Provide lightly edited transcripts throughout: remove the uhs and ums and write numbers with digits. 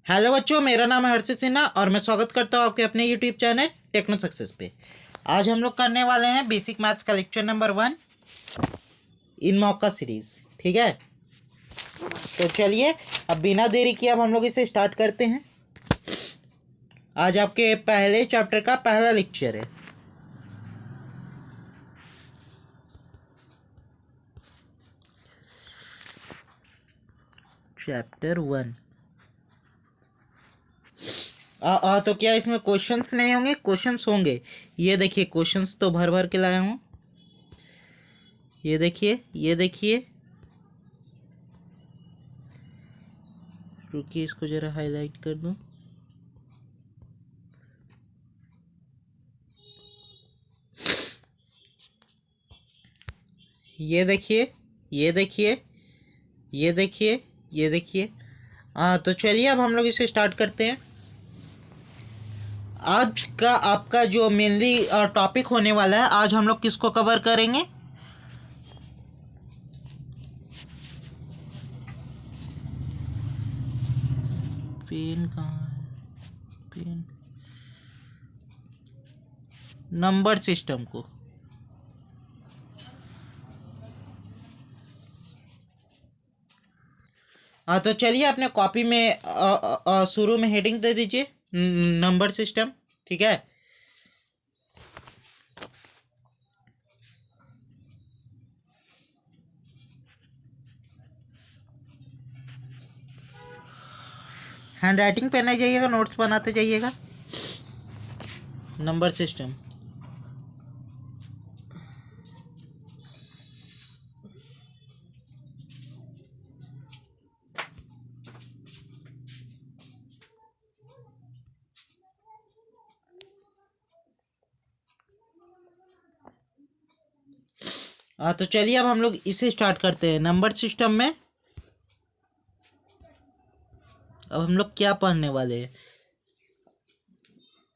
Hello बच्चों, मेरा नाम है हर्षित सिन्हा और मैं स्वागत करता हूँ आपके अपने यूट्यूब चैनल टेक्नो सक्सेस पे। आज हम लोग करने वाले हैं बेसिक मैथ्स का लेक्चर नंबर 1 इन मॉका सीरीज। ठीक है, तो चलिए अब बिना देरी किए अब हम लोग इसे स्टार्ट करते हैं। आज आपके पहले चैप्टर का पहला लेक्चर है। चैप्टर 1। तो क्या इसमें क्वेश्चंस नहीं होंगे? क्वेश्चंस होंगे। ये देखिए, क्वेश्चंस तो भर भर के लाया हूँ। ये देखिए, ये देखिए, रुकिए इसको ज़रा हाईलाइट कर दूँ। ये देखिए, ये देखिए, ये देखिए, ये देखिए। तो चलिए अब हम लोग इसे स्टार्ट करते हैं। आज का आपका जो मेनली टॉपिक होने वाला है, आज हम लोग किसको कवर करेंगे? पेन कहाँ है? पेन, नंबर सिस्टम को। तो चलिए अपने कॉपी में शुरू में हेडिंग दे दीजिए, नंबर सिस्टम। ठीक है, हैंड राइटिंग पे नहीं जाइएगा, नोट्स बनाते जाइएगा। Number system. तो चलिए अब हम लोग इसे स्टार्ट करते हैं। नंबर सिस्टम में अब हम लोग क्या पढ़ने वाले हैं?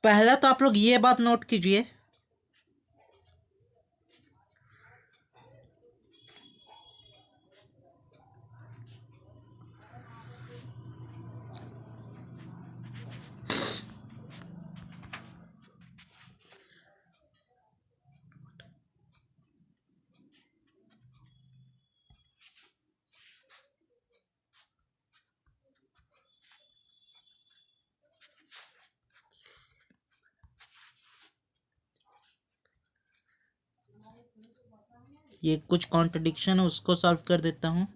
पहला तो आप लोग ये बात नोट कीजिए, ये कुछ कॉन्ट्रडिक्शन है उसको सॉल्व कर देता हूँ।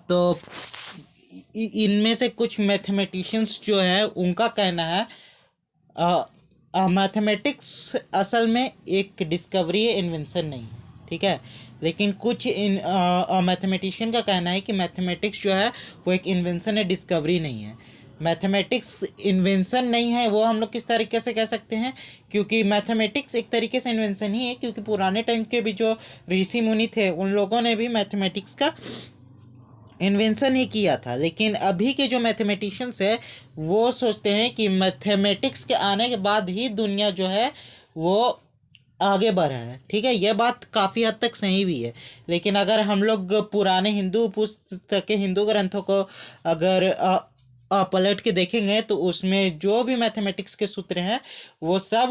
तो इनमें से कुछ मैथमेटिशियंस जो है उनका कहना है मैथमेटिक्स असल में एक डिस्कवरी है, इन्वेंशन नहीं है। ठीक है, लेकिन कुछ इन मैथमेटिशियन का कहना है कि मैथमेटिक्स जो है वो एक इन्वेंशन है, डिस्कवरी नहीं है। मैथमेटिक्स इन्वेंशन नहीं है वो हम लोग किस तरीके से कह सकते हैं? क्योंकि मैथमेटिक्स एक तरीके से इन्वेंशन ही है, क्योंकि पुराने टाइम के भी जो ऋषि मुनि थे उन लोगों ने भी मैथमेटिक्स का इन्वेंशन ही किया था। लेकिन अभी के जो मैथमेटिशियंस है वो सोचते हैं कि मैथमेटिक्स के आने के बाद ही दुनिया जो है वो आगे बढ़ा है। ठीक है, यह बात काफ़ी हद तक सही भी है। लेकिन अगर हम लोग पुराने हिंदू पुस्तक के हिंदू ग्रंथों को अगर पलट के देखेंगे तो उसमें जो भी मैथमेटिक्स के सूत्र हैं वो सब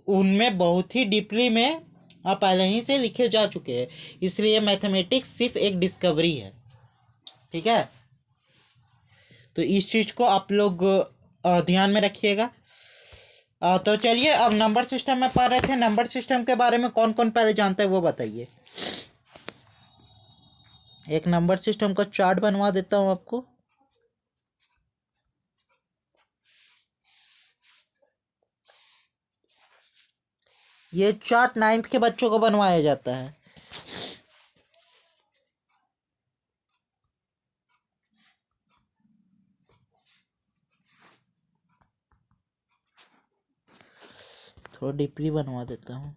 उनमें बहुत ही डीपली में पहले ही से लिखे जा चुके हैं। इसलिए मैथमेटिक्स सिर्फ एक डिस्कवरी है। ठीक है, तो इस चीज़ को आप लोग ध्यान में रखिएगा। तो चलिए अब नंबर सिस्टम में पढ़ रहे थे, नंबर सिस्टम के बारे में कौन कौन पहले जानता है वो बताइए। एक नंबर सिस्टम का चार्ट बनवा देता हूँ आपको। ये चार्ट 9th के बच्चों को बनवाया जाता है। थोड़ा डीपली बनवा देता हूँ।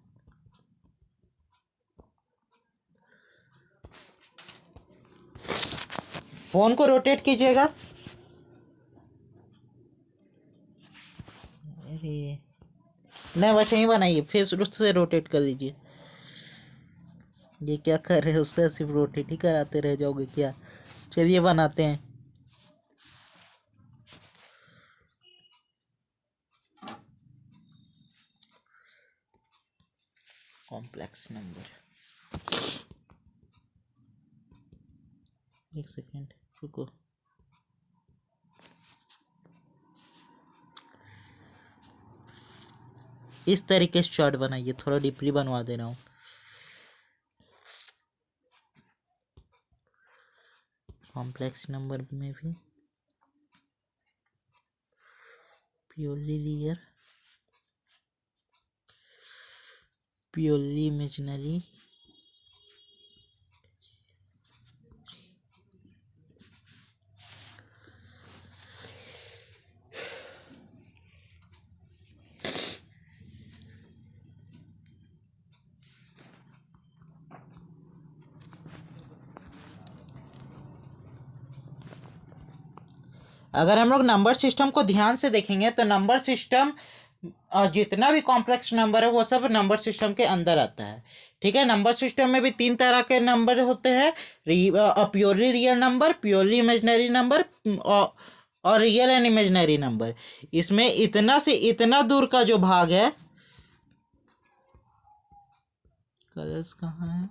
फोन को रोटेट कीजिएगा। अरे नहीं, बस यहीं बनाइए, फिर उससे रोटेट कर लीजिए। ये क्या कर रहे हो, उससे सिर्फ रोटेट ही कराते रह जाओगे क्या। चलिए बनाते हैं। कॉम्प्लेक्स नंबर, एक सेकेंड रुको। इस तरीके से चार्ट बनाइए, थोड़ा डीपली बनवा दे रहा हूँ। कॉम्प्लेक्स नंबर में भी प्योरली रियल, प्योरली इमेजिनरी, अगर हम लोग नंबर सिस्टम को ध्यान से देखेंगे तो नंबर सिस्टम जितना भी कॉम्प्लेक्स नंबर है वो सब नंबर सिस्टम के अंदर आता है। ठीक है, नंबर सिस्टम में भी तीन तरह के नंबर होते हैं, purely real number, purely imaginary number और रियल एंड इमेजिनरी नंबर। इसमें इतना से इतना दूर का जो भाग है, कलर्स कहाँ है,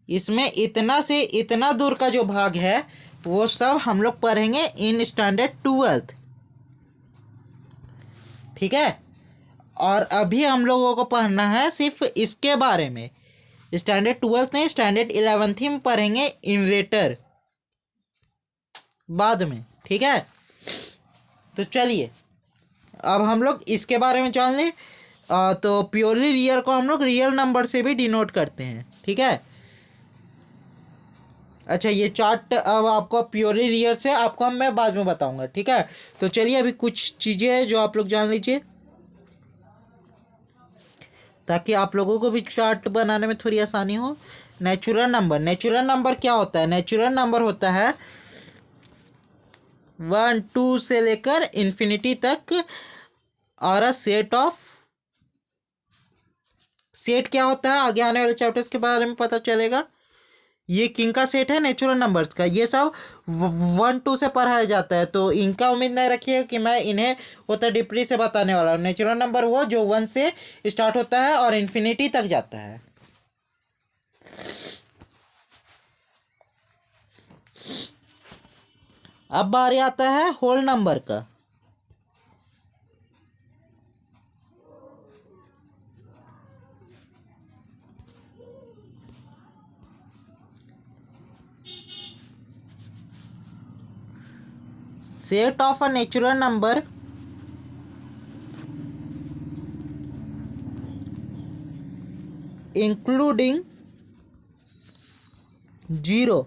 इसमें इतना से इतना दूर का जो भाग है वो सब हम लोग पढ़ेंगे इन स्टैंडर्ड 12th। ठीक है, और अभी हम लोगों को पढ़ना है सिर्फ इसके बारे में। स्टैंडर्ड 12th नहीं, स्टैंडर्ड 11th ही में पढ़ेंगे इनरेटर बाद में। ठीक है, तो चलिए अब हम लोग इसके बारे में जान लें। तो प्योरली रियल को हम लोग रियल नंबर से भी डिनोट करते हैं। ठीक है, अच्छा ये चार्ट अब आपको प्योरली रियल से आपको मैं बाद में बताऊंगा। ठीक है, तो चलिए अभी कुछ चीज़ें हैं जो आप लोग जान लीजिए ताकि आप लोगों को भी चार्ट बनाने में थोड़ी आसानी हो। नेचुरल नंबर, नेचुरल नंबर क्या होता है? नेचुरल नंबर होता है 1 2 से लेकर इन्फिनिटी तक और अ सेट ऑफ, सेट क्या होता है आगे आने वाले चैप्टर्स के बारे में पता चलेगा। ये किंग का सेट है नेचुरल नंबर्स का, ये सब 1 2 से पढ़ाया जाता है, तो इनका उम्मीद नहीं रखिए कि मैं इन्हें उतना डीपली से बताने वाला हूँ। नेचुरल नंबर वो जो 1 से स्टार्ट होता है और इन्फिनिटी तक जाता है। अब बारी आता है होल नंबर का। Set of a natural number including zero.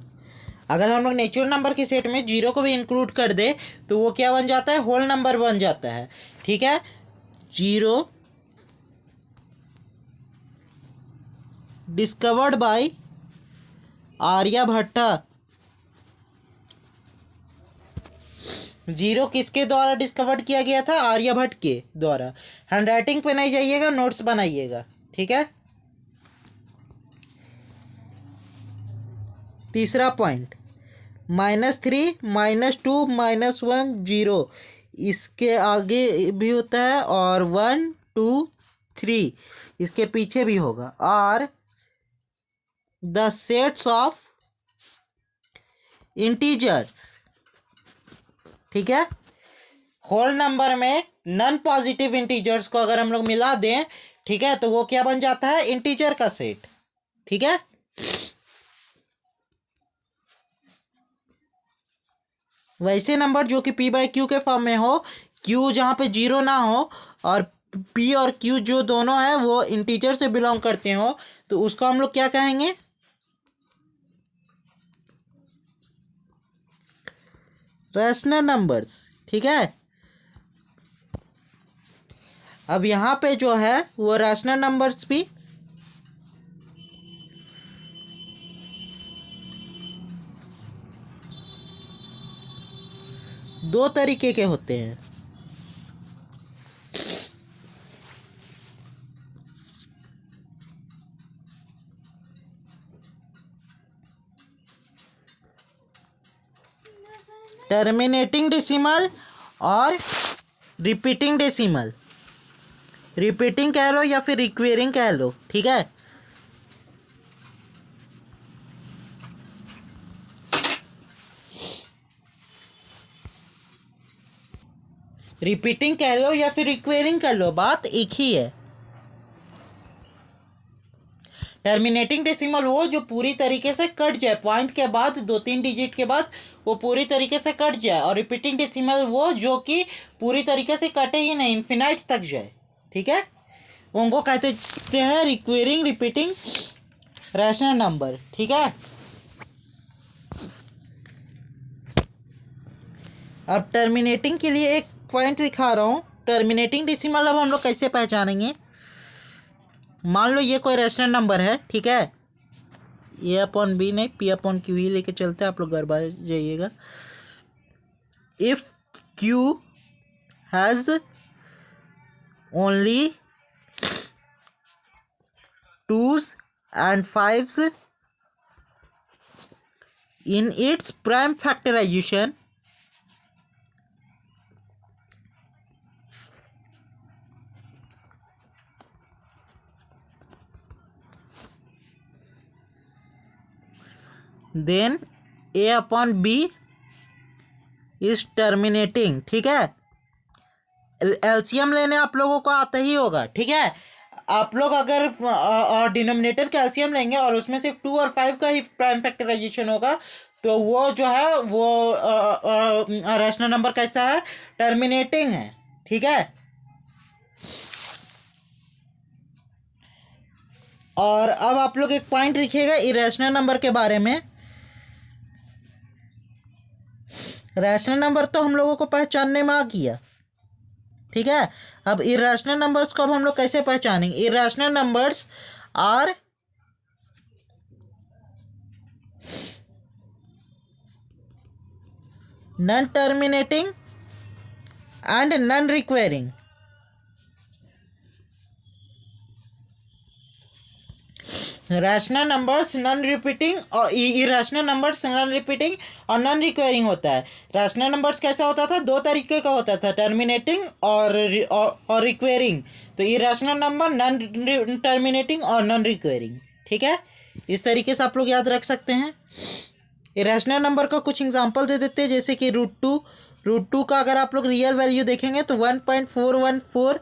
अगर हम लोग नेचुरल नंबर के सेट में जीरो को भी इंक्लूड कर दे तो वो क्या बन जाता है? होल नंबर बन जाता है। ठीक है, zero discovered by Aryabhatta. Zero किसके द्वारा डिस्कवर्ड किया गया था? आर्यभट्ट के द्वारा। हैंडराइटिंग पे नहीं जाइएगा, नोट्स बनाइएगा। ठीक है, तीसरा पॉइंट -3 -2 -1 जीरो, इसके आगे भी होता है और 1 2 3 इसके पीछे भी होगा। और द सेट्स ऑफ इंटीजर्स। ठीक है, होल नंबर में नॉन पॉजिटिव इंटीजर्स को अगर हम लोग मिला दें, ठीक है, तो वो क्या बन जाता है? इंटीजर का सेट। ठीक है, वैसे नंबर जो कि p बाय क्यू के फॉर्म में हो, q जहाँ पे जीरो ना हो और p और q जो दोनों है वो इंटीजर से बिलोंग करते हो, तो उसको हम लोग क्या कहेंगे? रैशनल नंबर्स, ठीक है। अब यहाँ पे जो है वो रैशनल नंबर्स भी दो तरीके के होते हैं। टर्मिनेटिंग डेसिमल और रिपीटिंग डेसिमल। रिपीटिंग कह लो या फिर रिक्वेरिंग कह लो, ठीक है। रिपीटिंग कह लो या फिर रिक्वेरिंग कर लो, बात एक ही है। टर्मिनेटिंग डेसिमल वो जो पूरी तरीके से कट जाए, पॉइंट के बाद 2-3 डिजिट के बाद वो पूरी तरीके से कट जाए। और रिपीटिंग डेसिमल वो जो कि पूरी तरीके से कटे ही नहीं, इन्फिनाइट तक जाए, ठीक है। उनको कहते हैं रिक्वेरिंग रिपीटिंग रैशनल नंबर, ठीक है। अब टर्मिनेटिंग के लिए एक पॉइंट दिखा रहा हूँ। टर्मिनेटिंग डेसिमल अब हम लोग कैसे पहचानेंगे। मान लो ये कोई रैशनल नंबर है, ठीक है। ए अपॉन बी नहीं, पी अपॉन क्यू ही लेके चलते हैं, आप लोग घर बार जाइएगा। If Q has only 2s and 5s in its prime factorization, then a upon b is terminating, ठीक है। एलसीएम लेने आप लोगों को आता ही होगा, ठीक है। आप लोग अगर डिनोमिनेटर का एलसीएम लेंगे और उसमें सिर्फ 2 और 5 का ही प्राइम फैक्टराइजेशन होगा, तो वो जो है वो रैशनल नंबर कैसा है, टर्मिनेटिंग है, ठीक है। और अब आप लोग एक पॉइंट लिखिएगा इरेशनल नंबर के बारे में। रैशनल नंबर तो हम लोगों को पहचानने में आ गया, ठीक है। अब इरेशनल नंबर्स को अब हम लोग कैसे पहचानेंगे। Irrational numbers are non terminating and non requiring. Rational numbers non repeating और इरेशनल नंबर्स नॉन रिपीटिंग और नॉन रिक्वायरिंग होता है। रैशनल नंबर्स कैसा होता था, दो तरीके का होता था, टर्मिनेटिंग और रिक्वायरिंग। तो इरेशनल नंबर नॉन टर्मिनेटिंग और नॉन रिक्वायरिंग, ठीक है। इस तरीके से आप लोग याद रख सकते हैं। इरेशनल नंबर का कुछ एग्जांपल दे देते हैं, जैसे कि रूट टू का अगर आप लोग रियल वैल्यू देखेंगे तो 1.414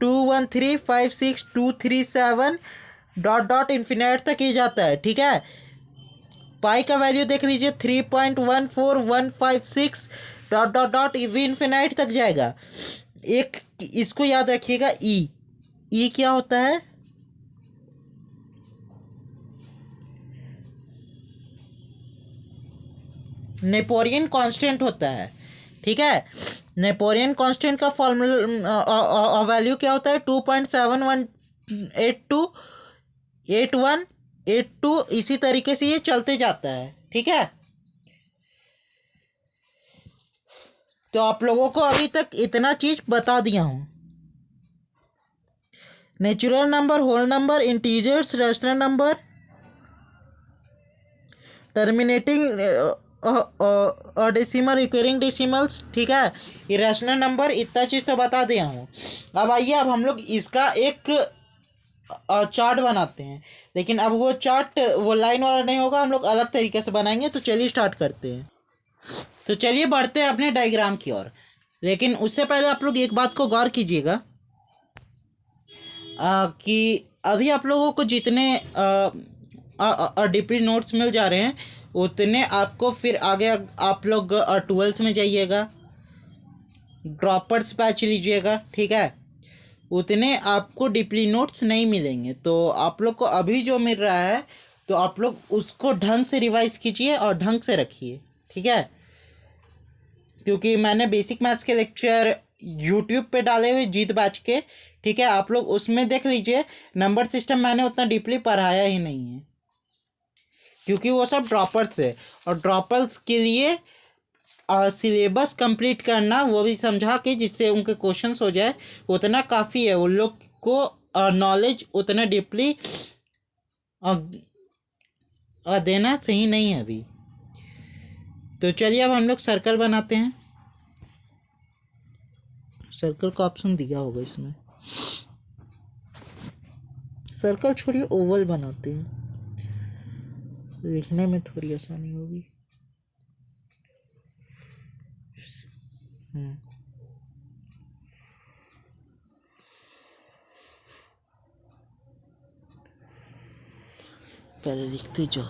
21356 डॉट इन्फिनाइट तक ही जाता है, ठीक है। पाई का वैल्यू देख लीजिए 3.14156 डॉट भी इन्फिनाइट तक जाएगा। एक इसको याद रखिएगा, ई क्या होता है, नेपोलियन कांस्टेंट होता है, ठीक है। नेपोलियन कांस्टेंट का फॉर्मूला वैल्यू क्या होता है, 2.7182 इसी तरीके से ये चलते जाता है, ठीक है। तो आप लोगों को अभी तक इतना चीज बता दिया हूं। Natural number, whole number, integers, rational number, terminating और डेसिमल, रिकरिंग डेसिमल्स, ठीक है। इरेशनल नंबर, इतना चीज़ तो बता दिया हूँ। अब आइए, अब हम लोग इसका एक चार्ट बनाते हैं, लेकिन अब वो चार्ट वो लाइन वाला नहीं होगा, हम लोग अलग तरीके से बनाएंगे। तो चलिए स्टार्ट करते हैं। तो चलिए बढ़ते हैं अपने डायग्राम की ओर, लेकिन उससे पहले आप लोग एक बात को गौर कीजिएगा कि अभी आप लोगों को जितने डीपी नोट्स मिल जा रहे हैं उतने आपको फिर आगे आप लोग 12th में जाइएगा, ड्रॉपर्स बैच लीजिएगा, ठीक है। उतने आपको डीपली नोट्स नहीं मिलेंगे। तो आप लोग को अभी जो मिल रहा है तो आप लोग उसको ढंग से रिवाइज कीजिए और ढंग से रखिए, ठीक है। क्योंकि मैंने बेसिक मैथ्स के लेक्चर यूट्यूब पे डाले हुए जीत बैच के, ठीक है, आप लोग उसमें देख लीजिए। नंबर सिस्टम मैंने उतना डीपली पढ़ाया ही नहीं है, क्योंकि वो सब ड्रॉपर्स है, और ड्रॉपर्स के लिए सिलेबस कंप्लीट करना, वो भी समझा के जिससे उनके क्वेश्चंस हो जाए, उतना काफ़ी है। उन लोग को नॉलेज उतना डीपली देना सही नहीं है अभी। तो चलिए अब हम लोग सर्कल बनाते हैं। सर्कल का ऑप्शन दिया होगा इसमें। सर्कल छोड़िए, ओवल बनाते हैं, लिखने में थोड़ी आसानी होगी। पहले लिखते जाओ।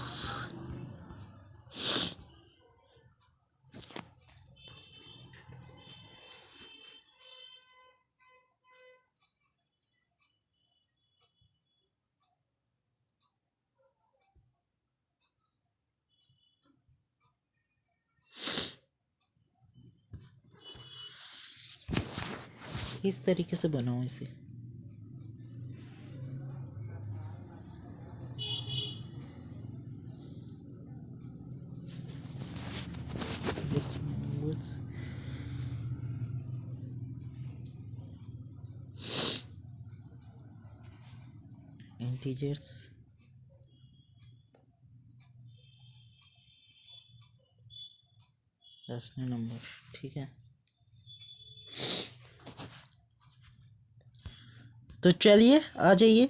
इस तरीके से बनाओ इसे। इंटीजर्स, रैशनल नंबर, ठीक है। तो चलिए आ जाइए।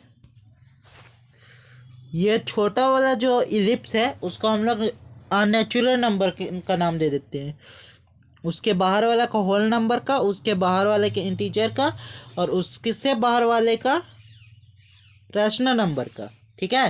ये छोटा वाला जो इलिप्स है उसको हम लोग नेचुरल नंबर का नाम दे देते हैं। उसके बाहर वाला का होल नंबर का, उसके बाहर वाले के इंटीजर का, और उसके से बाहर वाले का रैशनल नंबर का, ठीक है।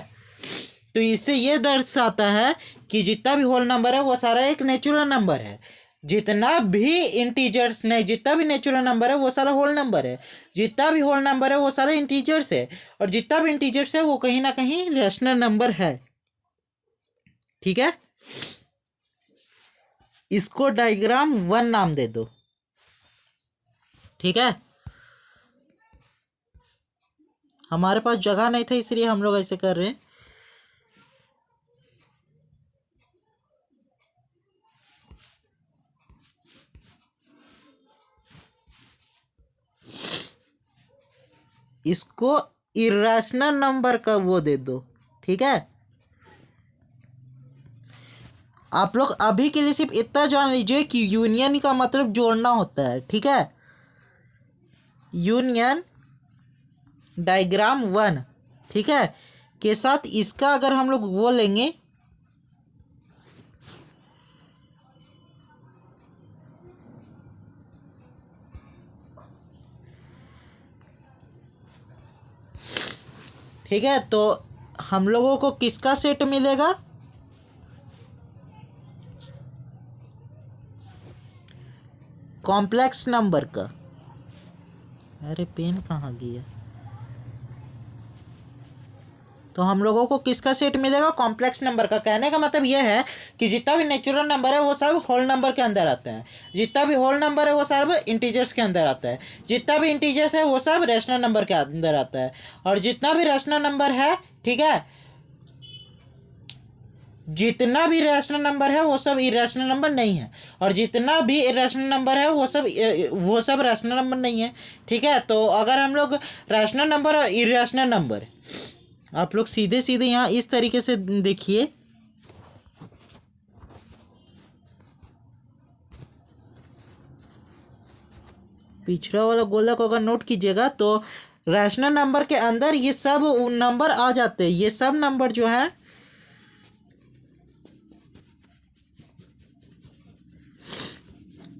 तो इससे ये दर्शाता है कि जितना भी होल नंबर है वो सारा एक नेचुरल नंबर है। जितना भी इंटीजर्स नहीं, जितना भी नेचुरल नंबर है वो सारा होल नंबर है। जितना भी होल नंबर है वो सारा इंटीजर्स है, और जितना भी इंटीजर्स है वो कहीं ना कहीं रैशनल नंबर है, ठीक है। इसको डायग्राम 1 नाम दे दो, ठीक है। हमारे पास जगह नहीं था इसलिए हम लोग ऐसे कर रहे हैं। इसको इरेशनल नंबर का वो दे दो, ठीक है। आप लोग अभी के लिए सिर्फ इतना जान लीजिए कि यूनियन का मतलब जोड़ना होता है, ठीक है। यूनियन डायग्राम 1, ठीक है, के साथ इसका अगर हम लोग वो लेंगे, ठीक है, तो हम लोगों को किसका सेट मिलेगा? कॉम्प्लेक्स नंबर का। अरे पेन कहाँ गया? तो हम लोगों को किसका सेट मिलेगा? कॉम्प्लेक्स नंबर का। कहने का मतलब यह है कि जितना भी नेचुरल नंबर है वो सब होल नंबर के अंदर आता है, जितना भी होल नंबर है वो सब इंटीजर्स के अंदर आता है, जितना भी इंटीजर्स है वो सब रैशनल नंबर के अंदर आता है, और जितना भी रैशनल नंबर है, ठीक है, जितना भी रैशनल नंबर है वो सब इरेशनल नंबर नहीं है, और जितना भी इरेशनल नंबर है वो सब रैशनल नंबर नहीं है, ठीक है। तो अगर हम लोग रैशनल नंबर और इरेशनल नंबर, आप लोग सीधे सीधे यहाँ इस तरीके से देखिए। पिछड़ा वाला गोला को अगर नोट कीजिएगा तो रैशनल नंबर के अंदर ये सब नंबर आ जाते हैं। ये सब नंबर जो है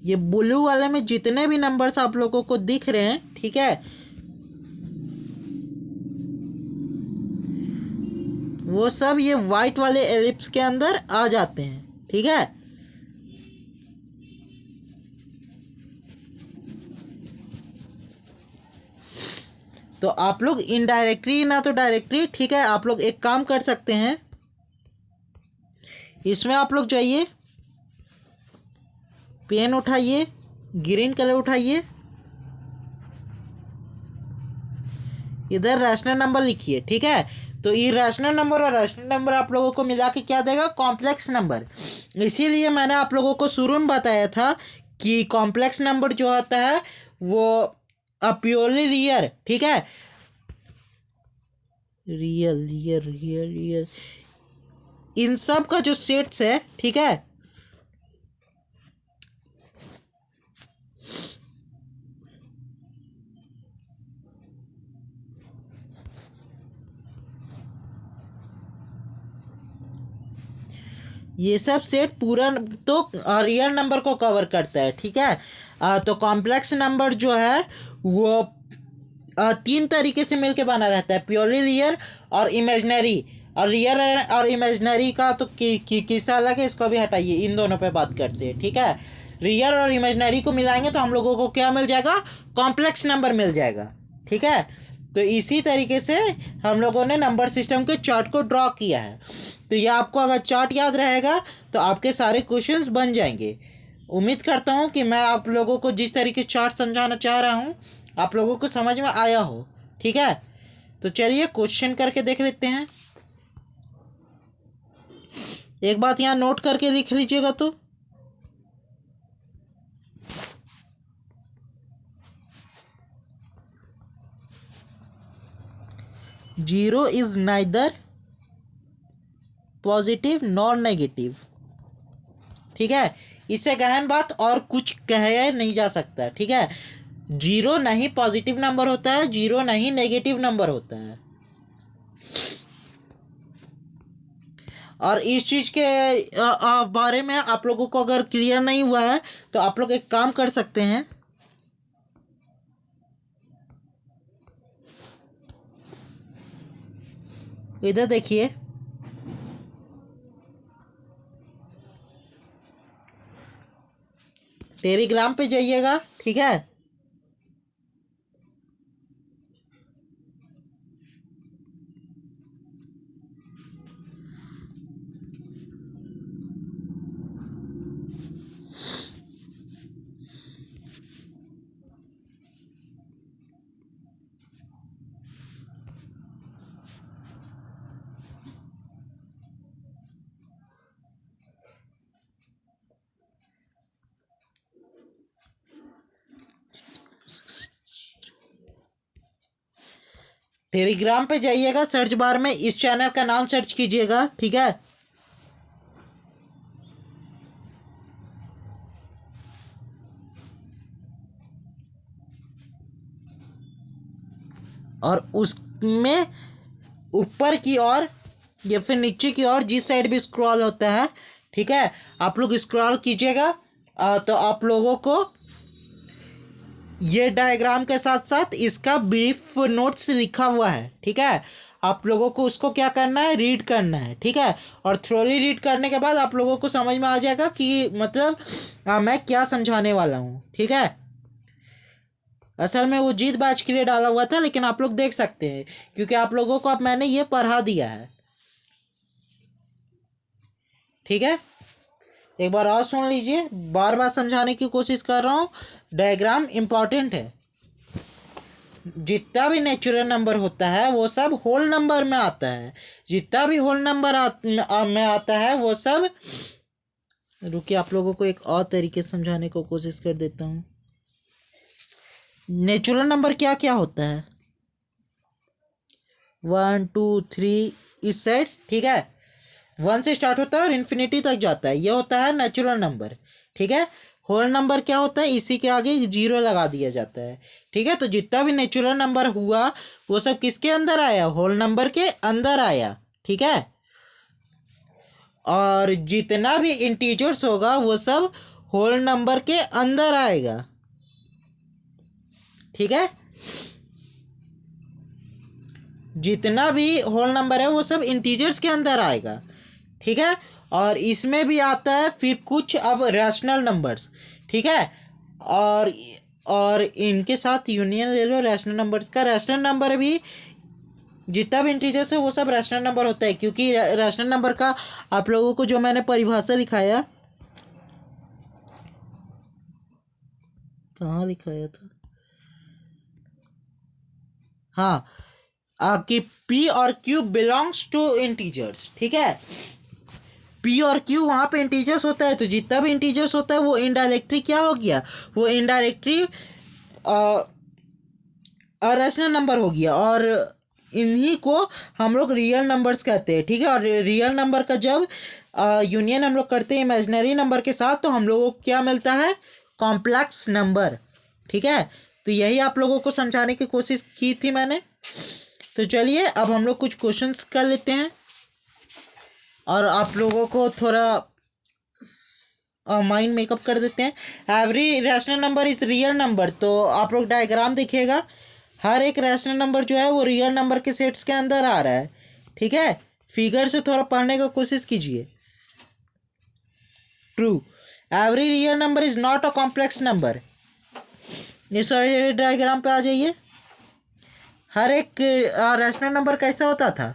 ये ब्लू वाले में जितने भी नंबर्स आप लोगों को दिख रहे हैं, ठीक है, वो सब ये वाइट वाले एलिप्स के अंदर आ जाते हैं, ठीक है। तो आप लोग इनडायरेक्टली ना तो डायरेक्टली, ठीक है, आप लोग एक काम कर सकते हैं, इसमें आप लोग जाइए, पेन उठाइए, ग्रीन कलर उठाइए, इधर रैशनल नंबर लिखिए। ठीक है, तो इरेशनल नंबर और रैशनल नंबर आप लोगों को मिला के क्या देगा? Complex number. इसीलिए मैंने आप लोगों को शुरू में बताया था कि कॉम्प्लेक्स नंबर जो होता है वो प्योरली रियल, ठीक है, real real real real in सब का जो सेट्स है, ठीक है, ये सब सेट पूरा तो रियल नंबर को कवर करता है। ठीक है, तो कॉम्प्लेक्स नंबर जो है वो तीन तरीके से मिलके बना रहता है, प्योरली रियल और इमेजनरी। और रियल और इमेजनरी का तो किस्सा अलग है, इसको भी हटाइए, इन दोनों पे बात करते हैं। ठीक है, रियल और इमेजनरी को मिलाएंगे तो हम लोगों को क्या मिल जाएगा? कॉम्प्लेक्स नंबर मिल जाएगा। ठीक है, तो इसी तरीके से हम लोगों ने नंबर सिस्टम के चार्ट को ड्रॉ किया है। तो ये आपको अगर चार्ट याद रहेगा तो आपके सारे क्वेश्चंस बन जाएंगे। उम्मीद करता हूँ कि मैं आप लोगों को जिस तरीके चार्ट समझाना चाह रहा हूँ आप लोगों को समझ में आया हो। ठीक है, तो चलिए क्वेश्चन करके देख लेते हैं। एक बात यहाँ नोट करके लिख लीजिएगा, तो zero is neither positive nor negative. ठीक है, इससे गहन बात और कुछ कहा नहीं जा सकता। ठीक है, जीरो नहीं पॉजिटिव नंबर होता है, जीरो नहीं नेगेटिव नंबर होता है। और इस चीज के बारे में आप लोगों को अगर क्लियर नहीं हुआ है तो आप लोग एक काम कर सकते हैं, इधर देखिए, टेलीग्राम पे जाइएगा। ठीक है, टेलीग्राम पे जाइएगा, सर्च बार में इस चैनल का नाम सर्च कीजिएगा। ठीक है, और उसमें ऊपर की ओर या फिर नीचे की ओर जिस साइड भी स्क्रॉल होता है, ठीक है, आप लोग स्क्रॉल कीजिएगा तो आप लोगों को ये डायग्राम के साथ साथ इसका ब्रीफ नोट्स लिखा हुआ है। ठीक है, आप लोगों को उसको क्या करना है? रीड करना है। ठीक है, और थ्रोली रीड करने के बाद आप लोगों को समझ में आ जाएगा कि मतलब मैं क्या समझाने वाला हूँ। ठीक है, असल में वो जीत बैच के लिए डाला हुआ था, लेकिन आप लोग देख सकते हैं क्योंकि आप लोगों को अब मैंने ये पढ़ा दिया है। ठीक है, एक बार और सुन लीजिए, बार बार समझाने की कोशिश कर रहा हूँ। डायग्राम इंपॉर्टेंट है। जितना भी नेचुरल नंबर होता है वो सब होल नंबर में आता है। जितना भी होल नंबर में आता है वो सब, रुकिए आप लोगों को एक और तरीके से समझाने को कोशिश कर देता हूँ। नेचुरल नंबर क्या क्या होता है? 1 2 3 इस साइड। ठीक है, 1 से स्टार्ट होता है और इन्फिनिटी तक जाता है, ये होता है नेचुरल नंबर। ठीक है, होल नंबर क्या होता है? इसी के आगे जीरो लगा दिया जाता है। ठीक है, तो जितना भी नेचुरल नंबर हुआ वो सब किसके अंदर आया? होल नंबर के अंदर आया। ठीक है, और जितना भी इंटीजर्स होगा वो सब होल नंबर के अंदर आएगा। ठीक है, जितना भी होल नंबर है वो सब इंटीजर्स के अंदर आएगा। ठीक है, और इसमें भी आता है फिर कुछ अब रैशनल नंबर्स। ठीक है, और इनके साथ यूनियन ले लो रैशनल नंबर्स का। रैशनल नंबर भी जितना भी इंटीजर्स है वो सब रैशनल नंबर होता है, क्योंकि रैशनल नंबर का आप लोगों को जो मैंने परिभाषा लिखाया कहाँ लिखाया था? हाँ, कि P और Q बिलोंग्स टू इंटीजर्स, ठीक है। P और Q वहाँ पे इंटीजर्स होता है, तो जितना भी इंटीजर्स होता है वो इनडायरेक्टली क्या हो गया, वो इनडायरेक्टली रैशनल नंबर हो गया, और इन्हीं को हम लोग रियल नंबर्स कहते हैं, ठीक है। और रियल नंबर का जब यूनियन हम लोग करते हैं इमेजिनरी नंबर के साथ, तो हम लोगों को क्या मिलता है, कॉम्प्लेक्स नंबर, ठीक है। तो यही आप लोगों को समझाने की कोशिश की थी मैंने। तो चलिए अब हम लोग कुछ क्वेश्चंस कर लेते हैं और आप लोगों को थोड़ा माइंड मेकअप कर देते हैं। Every rational number is real number, तो आप लोग डायग्राम देखिएगा, हर एक रैशनल नंबर जो है वो रियल नंबर के सेट्स के अंदर आ रहा है, ठीक है। फिगर से थोड़ा पढ़ने का कोशिश कीजिए। True, every real number is not a complex number. इस डायग्राम पे आ जाइए। हर एक रैशनल नंबर कैसा होता था,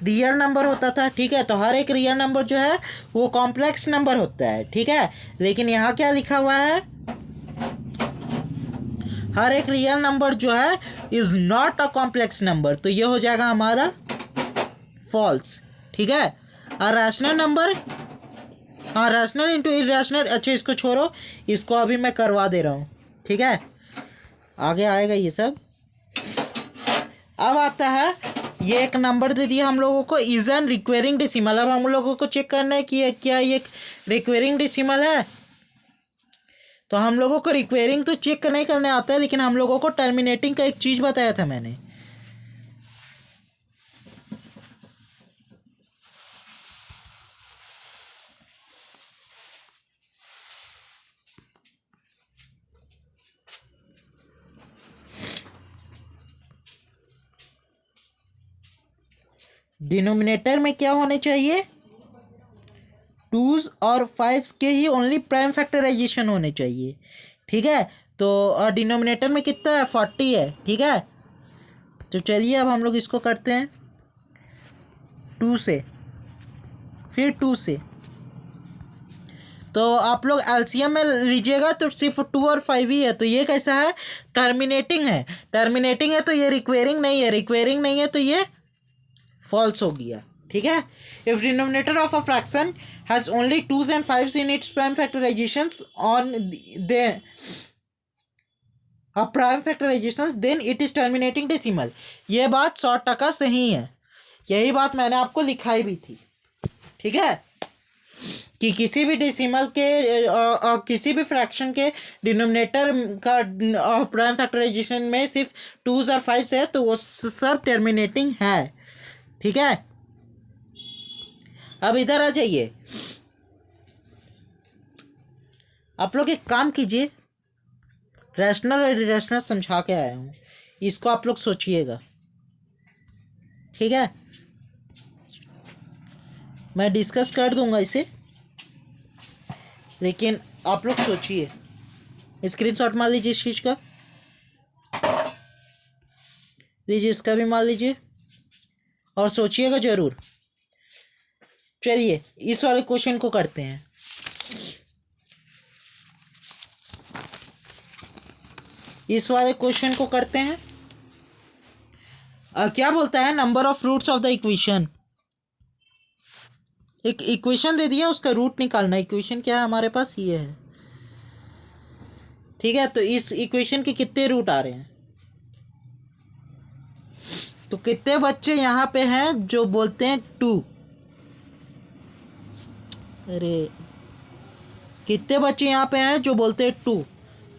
रियल नंबर होता था, ठीक है। तो हर एक रियल नंबर जो है वो कॉम्प्लेक्स नंबर होता है, ठीक है। लेकिन यहाँ क्या लिखा हुआ है, हर एक रियल नंबर जो है is not a complex number, तो ये हो जाएगा हमारा फॉल्स, ठीक है। और रैशनल नंबर, हाँ रैशनल इंटू इरेशनल, अच्छा इसको छोड़ो, इसको अभी मैं करवा दे रहा हूँ, ठीक है, आगे आएगा ये सब। अब आता है, ये एक नंबर दे दिया हम लोगों को, इज एन रिक्वेरिंग डेसिमल। अब हम लोगों को चेक करना है कि क्या ये रिक्वेरिंग डेसिमल है। तो हम लोगों को रिक्वेरिंग तो चेक नहीं करने आता है, लेकिन हम लोगों को टर्मिनेटिंग का एक चीज़ बताया था मैंने। डिनोमिनेटर में क्या होने चाहिए, टूज और फाइव्स के ही ओनली प्राइम फैक्टराइजेशन होने चाहिए, ठीक है। तो डिनोमिनेटर में कितना है, 40 है, ठीक है। तो चलिए अब हम लोग इसको करते हैं 2 से, फिर 2 से। तो आप लोग एलसीएम में लीजिएगा तो सिर्फ 2 और 5 ही है, तो ये कैसा है, टर्मिनेटिंग है। टर्मिनेटिंग है तो ये रिक्वेरिंग नहीं है, रिक्वेरिंग नहीं है तो ये फॉल्स हो गया, ठीक है। If denominator of a fraction has only 2s and 5s in its prime factorisations on they prime factorisations, then it is terminating decimal. ये बात 100% सही है, यही बात मैंने आपको लिखाई भी थी, ठीक है। कि किसी भी डेसिमल के किसी भी फ्रैक्शन के डिनोमिनेटर का प्राइम फैक्टराइजेशन में सिर्फ 2s और 5s है, तो वो सब टर्मिनेटिंग है, ठीक है। अब इधर आ जाइए, आप लोग एक काम कीजिए, रैशनल और इरेशनल समझा के आया हूँ, इसको आप लोग सोचिएगा, ठीक है। मैं डिस्कस कर दूंगा इसे, लेकिन आप लोग सोचिए, स्क्रीनशॉट मार लीजिए इस चीज़ का, लीजिए इसका भी मार लीजिए और सोचिएगा ज़रूर। चलिए इस वाले क्वेश्चन को करते हैं। इस वाले क्वेश्चन को करते हैं। क्या बोलता है, number of roots of the equation. एक इक्वेशन दे दिया, उसका रूट निकालना। इक्वेशन क्या है हमारे पास, ये है, ठीक है। तो इस इक्वेशन के कितने रूट आ रहे हैं, तो कितने बच्चे यहाँ पे हैं जो बोलते हैं 2, अरे कितने बच्चे यहाँ पे हैं जो बोलते हैं 2।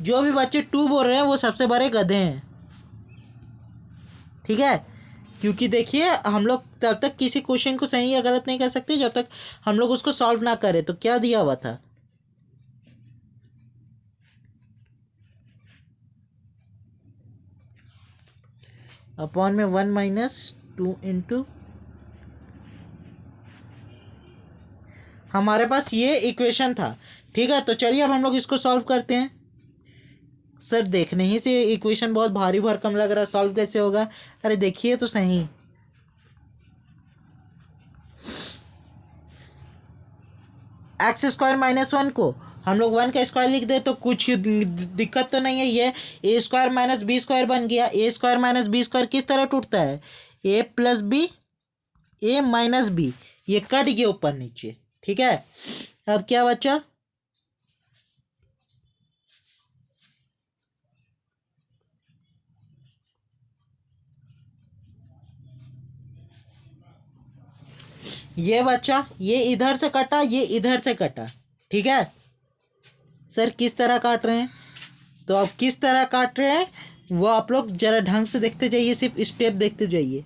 जो भी बच्चे 2 बोल रहे हैं वो सबसे बड़े गधे हैं, ठीक है। क्योंकि देखिए हम लोग तब तक किसी क्वेश्चन को सही या गलत नहीं कर सकते जब तक हम लोग उसको सॉल्व ना करें। तो क्या दिया हुआ था, अपॉन में 1 - 2 इंटू, हमारे पास ये इक्वेशन था, ठीक है। तो चलिए अब हम लोग इसको सॉल्व करते हैं। सर देखने ही से इक्वेशन बहुत भारी भरकम लग रहा है, सॉल्व कैसे होगा, अरे देखिए तो सही। x² - 1 को हम लोग 1 का स्क्वायर लिख दे तो कुछ दिक्कत तो नहीं है। ये ए स्क्वायर माइनस बी स्क्वायर बन गया। ए स्क्वायर माइनस बी स्क्वायर किस तरह टूटता है? ए प्लस बी, ए माइनस बी, ये कट गया ऊपर नीचे। ठीक है, अब क्या बचा? ये बचा, ये इधर से कटा, ये इधर से कटा। ठीक है सर, किस तरह काट रहे हैं? तो अब किस तरह काट रहे हैं वो आप लोग जरा ढंग से देखते जाइए, सिर्फ स्टेप देखते जाइए।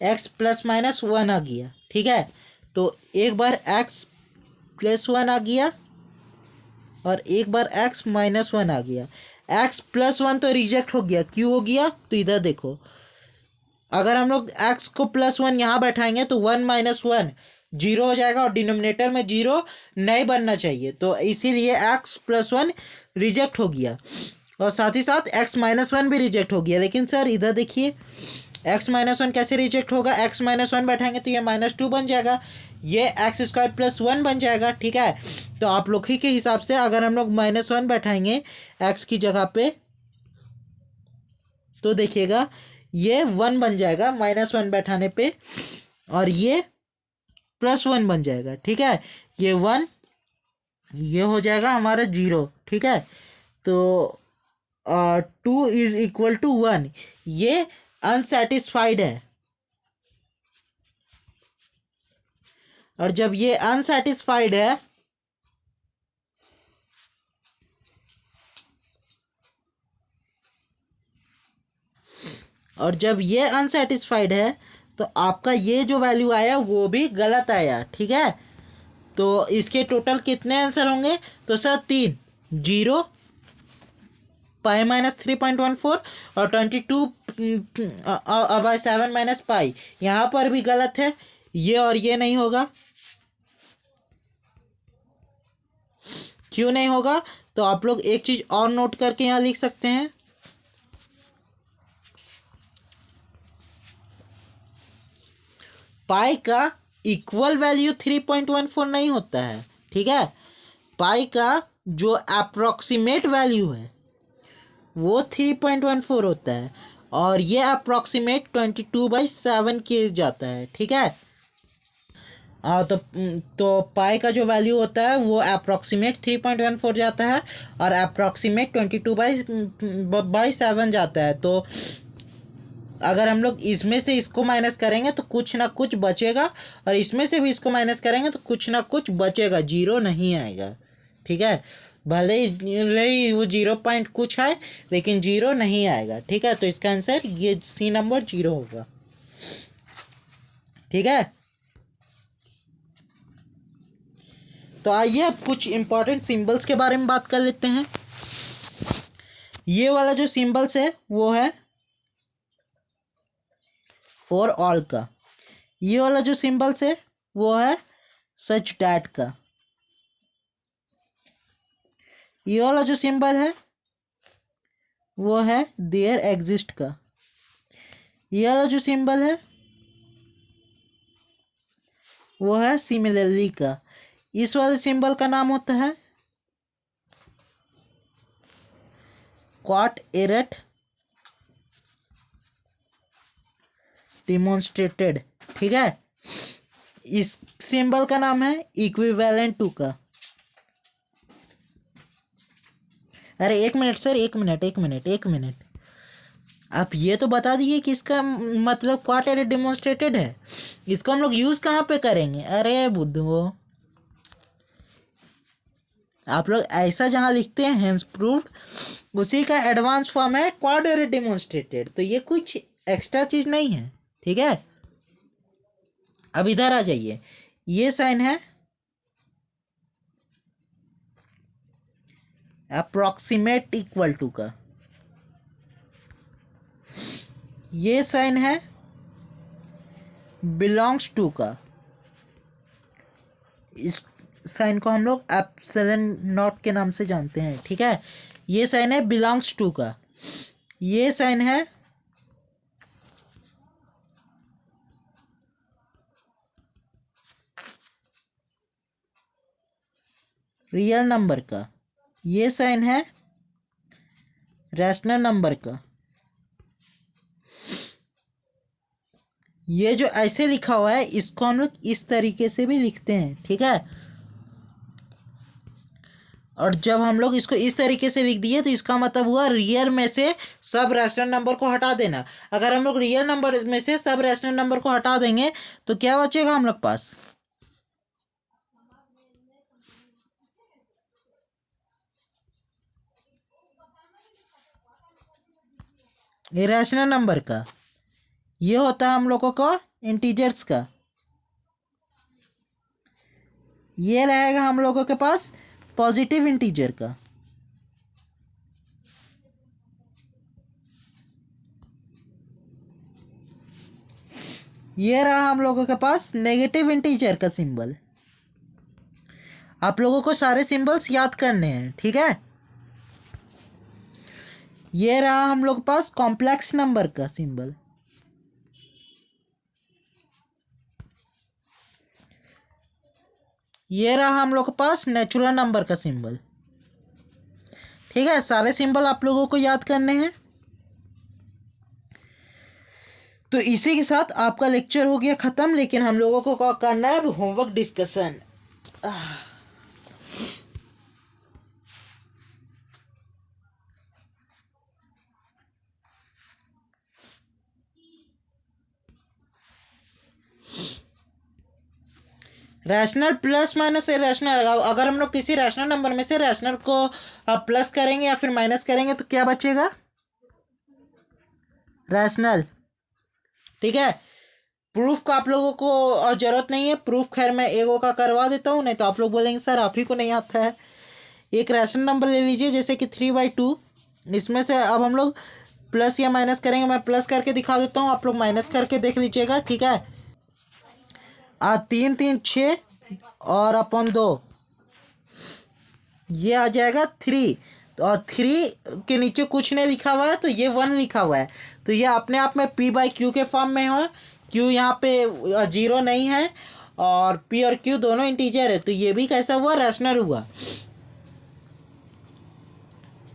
एक्स प्लस माइनस वन आ गया। ठीक है, तो एक बार एक्स प्लस वन आ गया और एक बार एक्स माइनस वन आ गया। एक्स प्लस वन तो रिजेक्ट हो गया। क्यों हो गया? तो इधर देखो, अगर हम लोग एक्स को प्लस वन यहाँ बैठाएंगे तो वन माइनस वन जीरो हो जाएगा और डिनोमिनेटर में जीरो नहीं बनना चाहिए, तो इसीलिए एक्स प्लस वन रिजेक्ट हो गया और साथ ही साथ एक्स माइनस वन भी रिजेक्ट हो गया। लेकिन सर इधर देखिए, एक्स माइनस वन कैसे रिजेक्ट होगा? एक्स माइनस वन बैठाएंगे तो ये माइनस टू बन जाएगा, ये एक्स स्क्वायर प्लस वन बन जाएगा। ठीक है, तो आप लोग ही के हिसाब से अगर हम लोग माइनस वन बैठाएंगे एक्स की जगह पे तो देखिएगा ये वन बन जाएगा माइनस वन बैठाने पे, और ये प्लस वन बन जाएगा। ठीक है, ये वन, ये हो जाएगा हमारा जीरो। ठीक है, तो two is equal to one, ये अनसेटिस्फाइड है। और जब ये अनसेटिस्फाइड है और जब ये अनसेटिस्फाइड है तो आपका ये जो वैल्यू आया वो भी गलत आया। ठीक है, तो इसके टोटल कितने आंसर होंगे? तो सर तीन, जीरो, पाई माइनस 3.14 और 22 बाई 7 माइनस पाई। यहाँ पर भी गलत है, ये और ये नहीं होगा। क्यों नहीं होगा? तो आप लोग एक चीज और नोट करके यहाँ लिख सकते हैं, पाई का इक्वल वैल्यू 3.14 नहीं होता है। ठीक है, पाई का जो अप्रोक्सीमेट वैल्यू है वो 3.14 होता है और ये अप्रोक्सीमेट 22/7 के जाता है। ठीक है, तो पाई का जो वैल्यू होता है वो अप्रोक्सीमेट 3.14 जाता है और अप्रोक्सीमेट 22/7 जाता है। तो अगर हम लोग इसमें से इसको माइनस करेंगे तो कुछ ना कुछ बचेगा और इसमें से भी इसको माइनस करेंगे तो कुछ ना कुछ बचेगा, जीरो नहीं आएगा। ठीक है, भले ही वो 0 पॉइंट कुछ है लेकिन जीरो नहीं आएगा। ठीक है, तो इसका आंसर ये सी नंबर जीरो होगा। ठीक है, तो आइए अब कुछ इंपॉर्टेंट सिंबल्स के बारे में बात कर लेते हैं। ये वाला जो सिंबल्स है वो है फॉर ऑल का। ये वाला जो सिंबल्स है वो है सच डैट का। ये वाला जो सिंबल है वो है देयर एग्जिस्ट का। ये वाला जो सिंबल है वो है सिमिलरली का। इस वाले सिंबल का नाम होता है क्वाट एरट डिमॉन्स्ट्रेटेड। ठीक है, इस सिंबल का नाम है इक्विवेलेंट टू का। अरे एक मिनट सर, एक मिनट आप ये तो बता दीजिए कि इसका मतलब क्वाट एरर डिमॉन्स्ट्रेटेड है, इसको हम लोग यूज कहाँ पे करेंगे? अरे बुद्धू, आप लोग ऐसा जहाँ लिखते हैं हेंस प्रूव्ड उसी का एडवांस फॉर्म है क्वाड एरर डिमॉन्स्ट्रेटेड, तो ये कुछ एक्स्ट्रा चीज नहीं है। ठीक है, अब इधर आ जाइए, ये साइन है अप्रोक्सीमेट इक्वल टू का, ये साइन है बिलोंग्स टू का। इस साइन को हम लोग एप्सिलॉन नॉट के नाम से जानते हैं। ठीक है, ये साइन है बिलोंग्स टू का। ये साइन है रियल नंबर का, ये साइन है रैशनल नंबर का। ये जो ऐसे लिखा हुआ है इसको हम लोग इस तरीके से भी लिखते हैं, ठीक है। और जब हम लोग इसको इस तरीके से लिख दिए तो इसका मतलब हुआ रियल में से सब रैशनल नंबर को हटा देना। अगर हम लोग रियल नंबर में से सब रैशनल नंबर को हटा देंगे तो क्या बचेगा हम लोग पास? इरेशनल नंबर का। ये होता है हम लोगों को इंटीजर्स का। ये रहेगा हम लोगों के पास पॉजिटिव इंटीजर का। ये रहा हम लोगों के पास नेगेटिव इंटीजर का सिंबल। आप लोगों को सारे सिंबल्स याद करने हैं, ठीक है। ये रहा हम लोग के पास कॉम्प्लेक्स नंबर का सिंबल। ये रहा हम लोग के पास नेचुरल नंबर का सिंबल, ठीक है। सारे सिंबल आप लोगों को याद करने हैं। तो इसी के साथ आपका लेक्चर हो गया ख़त्म, लेकिन हम लोगों को क्या करना है? Homework discussion. Rational plus minus rational, अगर हम लोग किसी रैशनल नंबर में से रैशनल को प्लस करेंगे या फिर माइनस करेंगे तो क्या बचेगा? रैशनल, ठीक है। प्रूफ का आप लोगों को ज़रूरत नहीं है। प्रूफ खैर मैं एगो का करवा देता हूँ, नहीं तो आप लोग बोलेंगे सर आप ही को नहीं आता है। एक रैशनल नंबर ले लीजिए जैसे कि 3/2। इसमें से अब हम लोग प्लस या माइनस करेंगे। मैं प्लस करके दिखा देता हूँ, आप लोग माइनस करके देख लीजिएगा, ठीक है। 3 3 6 और अपन 2, ये आ जाएगा 3। तो और 3 के नीचे कुछ नहीं लिखा हुआ है तो ये 1 लिखा हुआ है। तो ये अपने आप में P/Q के फॉर्म में है। Q यहाँ पे 0 नहीं है और P और Q दोनों इंटीजर है, तो ये भी कैसा हुआ? रैशनल हुआ।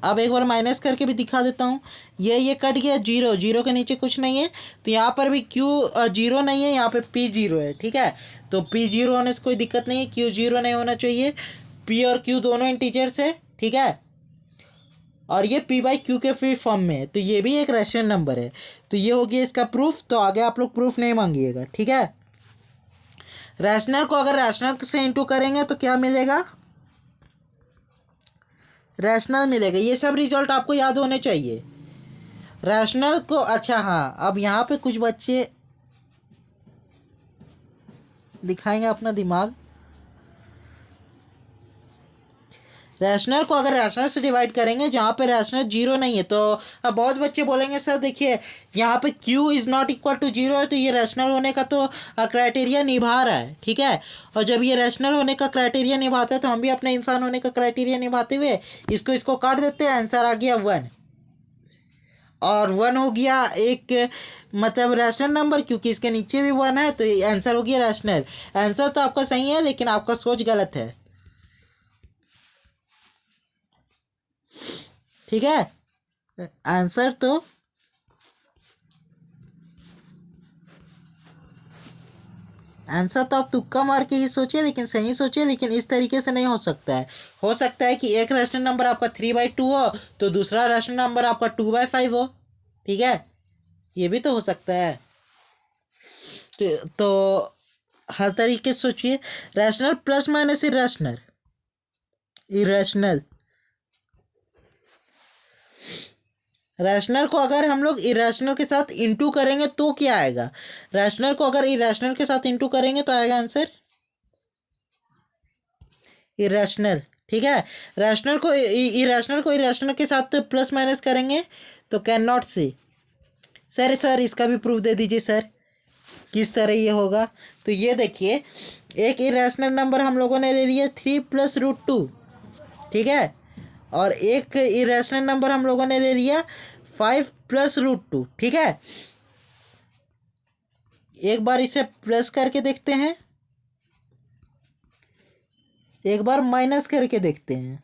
अब एक बार माइनस करके भी दिखा देता हूँ। ये कट गया, 0 0 के नीचे कुछ नहीं है, तो यहाँ पर भी Q 0 नहीं है, यहाँ पे P 0 है, ठीक है। तो P 0 होने से कोई दिक्कत नहीं है, Q 0 नहीं होना चाहिए। P और Q दोनों इंटीजर्स है, ठीक है। और ये P/Q के फ्री फॉर्म में है, तो ये भी एक रैशनल नंबर है। तो ये हो गया इसका प्रूफ। तो आगे आप लोग प्रूफ नहीं मांगिएगा, ठीक है। रैशनल को अगर रैशनल से इंटू करेंगे तो क्या मिलेगा? रैशनल मिलेगा। ये सब रिजल्ट आपको याद होने चाहिए। रैशनल को, अच्छा हाँ, अब यहाँ पे कुछ बच्चे दिखाएंगे अपना दिमाग। रैशनल को अगर रैशनल से डिवाइड करेंगे जहाँ पे रैशनल 0 नहीं है, तो अब बहुत बच्चे बोलेंगे सर देखिए यहाँ पे Q is not equal to 0 है, तो ये रैशनल होने का तो क्राइटेरिया निभा रहा है, ठीक है। और जब ये रैशनल होने का क्राइटेरिया निभाता है तो हम भी अपने इंसान होने का क्राइटेरिया निभाते हुए इसको काट देते हैं। आंसर आ गया 1। और 1 हो गया एक मतलब रैशनल नंबर, क्योंकि इसके नीचे भी 1 है, तो आंसर हो गया रैशनल। आंसर तो आपका सही है लेकिन आपका सोच गलत है, ठीक है। आंसर तो आप तुक्का मार के ही सोचे, लेकिन सही सोचे, लेकिन इस तरीके से नहीं हो सकता है। हो सकता है कि एक रैशनल नंबर आपका 3/2 हो तो दूसरा रैशनल नंबर आपका 2/5 हो, ठीक है। ये भी तो हो सकता है। तो हर तरीके से सोचिए। Rational plus minus irrational, irrational. Rational को अगर हम लोग इरेशनल के साथ इंटू करेंगे तो क्या आएगा? रैशनल को अगर इरेशनल के साथ इंटू करेंगे तो आएगा आंसर इरेशनल, ठीक है। रैशनल को इरेशनल के साथ प्लस माइनस करेंगे तो कैन नॉट सी। सर इसका भी प्रूफ दे दीजिए सर, किस तरह ये होगा। तो ये देखिए, एक इरेशनल नंबर हम लोगों ने ले लिया 3+√2, ठीक है। और एक इरेशनल नंबर हम लोगों ने ले लिया 5+√2, ठीक है। एक बार इसे प्लस करके देखते हैं। एक बार माइनस करके देखते हैं।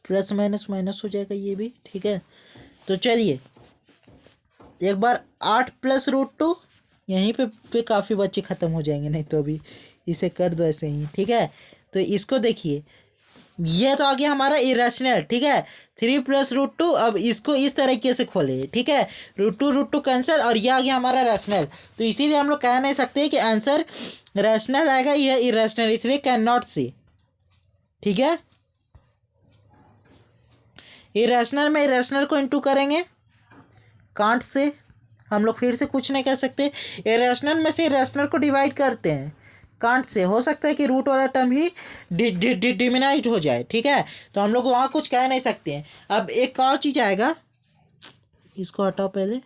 प्लस माइनस माइनस हो जाएगा ये भी, ठीक है। तो चलिए एक बार 8 + √2, यहीं पे काफ़ी बच्चे ख़त्म हो जाएंगे, नहीं तो अभी इसे कर दो ऐसे ही, ठीक है। तो इसको देखिए, ये तो आ गया हमारा इरेशनल, ठीक है। 3 + √2, अब इसको इस तरीके से खोले, ठीक है। √2 कैंसिल, और ये आ गया हमारा रैशनल। तो इसीलिए हम लोग कह नहीं सकते कि आंसर रैशनल आएगा या इरेशनल, इसलिए कैन नॉट सी, ठीक है। इरेशनल में इरेशनल को इंटू करेंगे कांट से, हम लोग फिर से कुछ नहीं कर सकते। इरेशनल में से इरेशनल को डिवाइड करते हैं कांट से, हो सकता है कि रूट वाला टर्म ही डिमिनाइज हो जाए, ठीक है। तो हम लोग वहाँ कुछ कह नहीं सकते हैं। अब एक और चीज़ आएगा, इसको हटाओ पहले।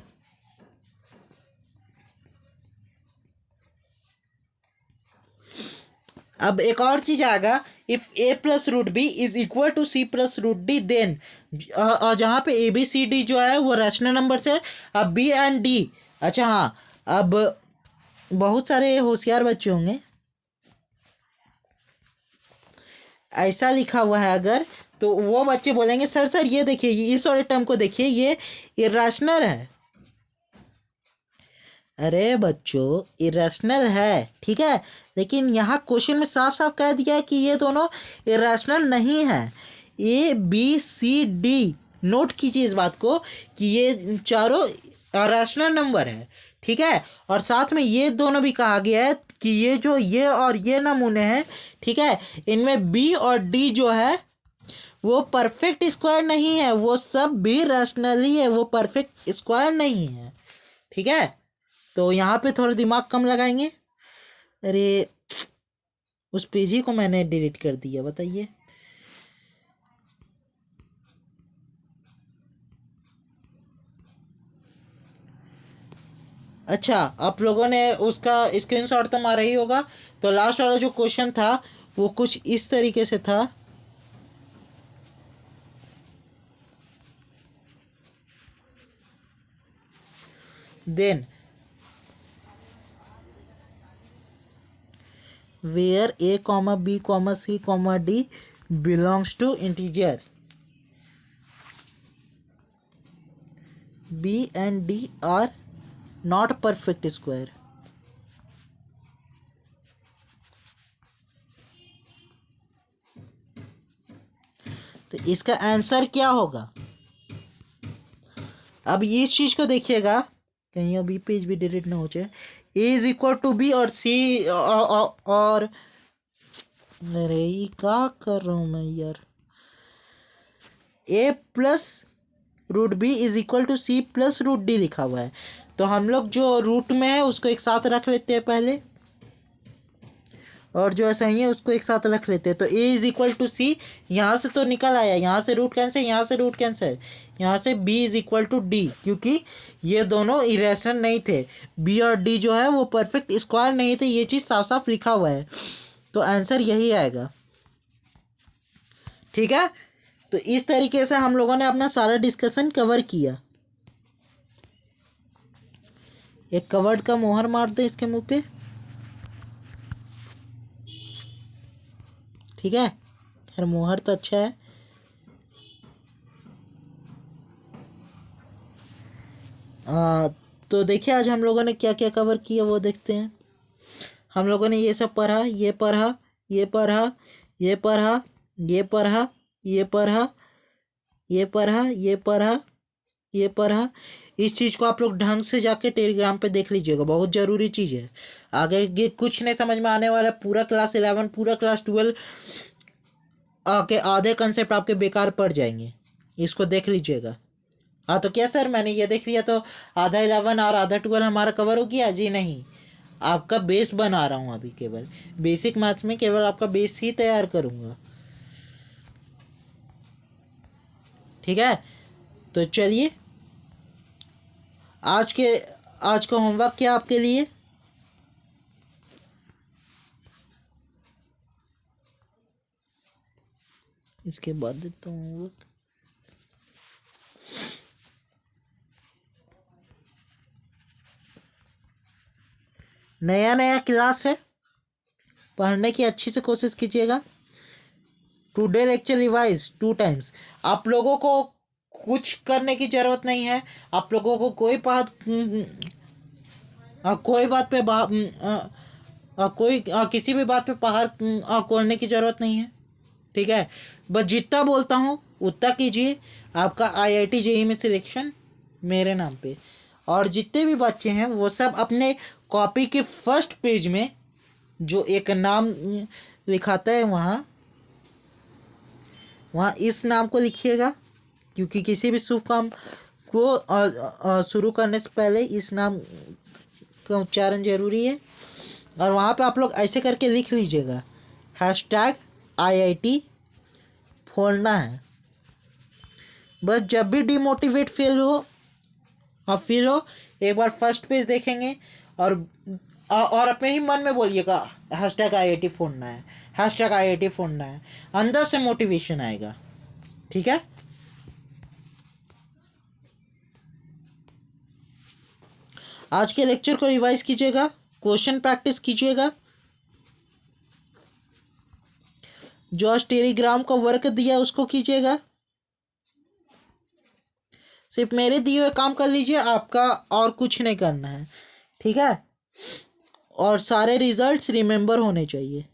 अब एक और चीज आएगा, if a + √b is equal to c + √d, then जहाँ पे ABCD जो है वो रैशनल नंबर है। अब B एंड D, अच्छा हाँ, अब बहुत सारे होशियार बच्चे होंगे, ऐसा लिखा हुआ है अगर, तो वो बच्चे बोलेंगे सर सर ये देखिए, इस वाले टर्म को देखिए, ये इरेशनल है। अरे बच्चों इरेशनल है, ठीक है, लेकिन यहाँ क्वेश्चन में साफ साफ कह दिया है कि ये दोनों इरेशनल नहीं है। ABCD, नोट कीजिए इस बात को कि ये चारों रैशनल नंबर है, ठीक है। और साथ में ये दोनों भी कहा गया है कि ये जो ये और ये नमूने हैं, ठीक है, इनमें B और D जो है वो परफेक्ट स्क्वायर नहीं है, वो सब भी रैशनल ही है, वो परफेक्ट स्क्वायर नहीं है, ठीक है। तो यहाँ पे थोड़ा दिमाग कम लगाएंगे। अरे उस पेज ही को मैंने डिलीट कर दिया, बताइए। अच्छा, आप लोगों ने उसका स्क्रीनशॉट तो मारा ही होगा। तो लास्ट वाला जो क्वेश्चन था वो कुछ इस तरीके से था। Then where a, b, c, d belongs to integer, B and D are not perfect square। तो इसका आंसर क्या होगा? अब इस चीज को देखिएगा, कहीं अभी पेज भी डिलीट ना हो जाए। ए इज इक्वल टू बी और सी और अरे ये क्या कर रहा हूँ मैं यार। A + √b is equal to C + √d लिखा हुआ है। तो हम लोग जो रूट में है उसको एक साथ रख लेते हैं पहले, और जो ऐसा ही है उसको एक साथ रख लेते हैं। तो A is equal to C, यहाँ से तो निकल आया, यहाँ से रूट कैंसिल, यहाँ से रूट कैंसिल, यहाँ से B is equal to D, क्योंकि ये दोनों इरेशनल नहीं थे। B और D जो है वो परफेक्ट स्क्वायर नहीं थे, ये चीज़ साफ साफ लिखा हुआ है। तो आंसर यही आएगा, ठीक है। तो इस तरीके से हम लोगों ने अपना सारा डिस्कशन कवर किया। एक कवर्ड का मोहर मार दे इसके मुंह पे, ठीक है। खैर मोहर तो अच्छा है। तो देखिए आज हम लोगों ने क्या क्या कवर किया वो देखते हैं। हम लोगों ने ये सब पढ़ा, ये पढ़ा, ये पढ़ा, ये पढ़ा, ये पढ़ा, ये पढ़ा, ये पढ़ा, ये पढ़ा, ये पढ़ा। इस चीज़ को आप लोग ढंग से जाके टेलीग्राम पे देख लीजिएगा, बहुत ज़रूरी चीज़ है। आगे ये कुछ नहीं समझ में आने वाला, पूरा क्लास 11 पूरा क्लास 12 आके आधे कंसेप्ट आपके बेकार पड़ जाएंगे, इसको देख लीजिएगा। हाँ तो क्या सर मैंने ये देख लिया तो आधा 11 और आधा 12 हमारा कवर हो गया? जी नहीं, आपका बेस बना रहा हूँ अभी, केवल बेसिक मैथ्स में केवल आपका बेस ही तैयार करूँगा, ठीक है। तो चलिए आज का होमवर्क क्या आपके लिए? इसके बाद देता हूँ होमवर्क। नया नया क्लास है, पढ़ने की अच्छी से कोशिश कीजिएगा। Today lecture revise 2 times. आप लोगों को कुछ करने की जरूरत नहीं है। आप लोगों को कोई बात पे किसी भी बात पे पहाड़ खोलने की जरूरत नहीं है। ठीक है, बस जितना बोलता हूँ उतना कीजिए। आपका आईआईटी जेईई में सिलेक्शन मेरे नाम पे। और जितने भी बच्चे हैं वो सब अपने कॉपी के फर्स्ट पेज में जो एक नाम लिखाता है वहाँ वहाँ इस नाम को लिखिएगा, क्योंकि किसी भी शुभ काम को शुरू करने से पहले इस नाम का उच्चारण जरूरी है। और वहाँ पे आप लोग ऐसे करके लिख लीजिएगा, #IIT खोलना है। बस जब भी डिमोटिवेट फील हो एक बार फर्स्ट पेज देखेंगे और अपने ही मन में बोलिएगा #IIT फोड़ना है, #IIT फोड़ना है। अंदर से मोटिवेशन आएगा। ठीक है, आज के लेक्चर को रिवाइज कीजिएगा, क्वेश्चन प्रैक्टिस कीजिएगा। जो आज टेलीग्राम का वर्क दिया उसको कीजिएगा। सिर्फ मेरे दिए हुए काम कर लीजिए, आपका और कुछ नहीं करना है। ठीक है, और सारे रिजल्ट्स रिमेंबर होने चाहिए।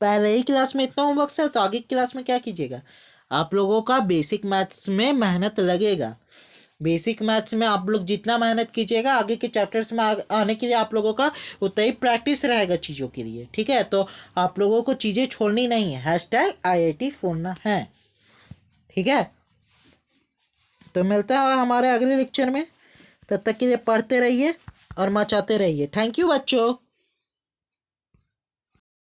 पहले ही क्लास में इतना होमवर्क है तो आगे की क्लास में क्या कीजिएगा। आप लोगों का बेसिक मैथ्स में मेहनत लगेगा। बेसिक मैथ्स में आप लोग जितना मेहनत कीजिएगा आगे के चैप्टर्स में आने के लिए आप लोगों का उतना ही प्रैक्टिस रहेगा चीज़ों के लिए। ठीक है, तो आप लोगों को चीज़ें छोड़नी नहीं है, #IIT फोड़ना है। ठीक है, तो मिलते हैं हमारे अगले लेक्चर में। तब तक के लिए पढ़ते रहिए और मचाते रहिए। थैंक यू बच्चों।